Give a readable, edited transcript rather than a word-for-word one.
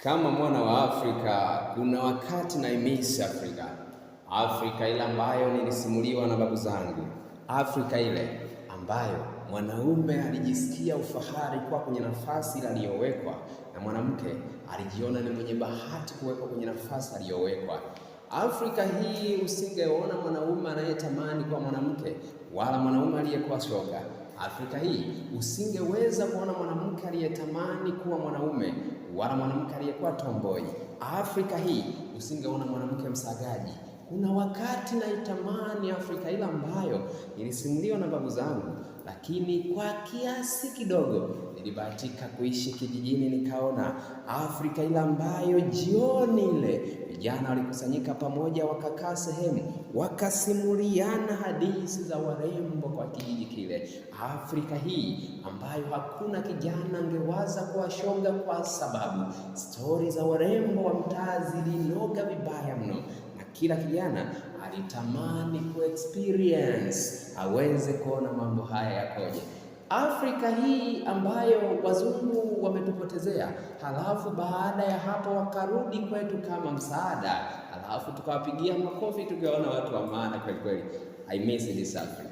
Kama mwana wa Afrika, kuna wakati na miss Afrika. Afrika ile ambayo nilisimuliwa na babu zangu. Afrika ile ambayo mwanaume alijisikia ufahari kwa kwenye nafasi ile aliyowekwa, na mwanamke alijiona ni mwenye bahati kuwekwa kwenye nafasi aliyowekwa. Afrika hii usingeona mwanaume anayetamani kwa mwanamke wala mwanaume aliyekuwa shoga. Afrika hii usingeweza kuona mwanamke aliyetamani kuwa mwanaume wala mwanamke aliyekuwa tomboy. Afrika hii usingeona mwanamke msagaji. Kuna wakati naitamani Afrika ile ambayo ilisimuliwa na babu zangu, lakini kwa kiasi kidogo nilibahatika kuishi kijijini, nikaona Afrika ile ambayo jioni ile vijana walikusanyika pamoja, wakakaa sehemu, wakasimuliana hadithi za warembo kwa kijiji kile. Afrika hii ambayo hakuna kijana angewaza kuwa shoga, kwa sababu stori za warembo wa mtaa zilinoga vibaya mno, na kila kijana alitamani kuexperience, aweze kuona mambo haya yakoje. Afrika hii ambayo wazungu wametupotezea, halafu baada ya hapo wakarudi kwetu kama msaada, halafu tukawapigia makofi tukiwaona watu wa maana kweli kweli. I miss this Africa.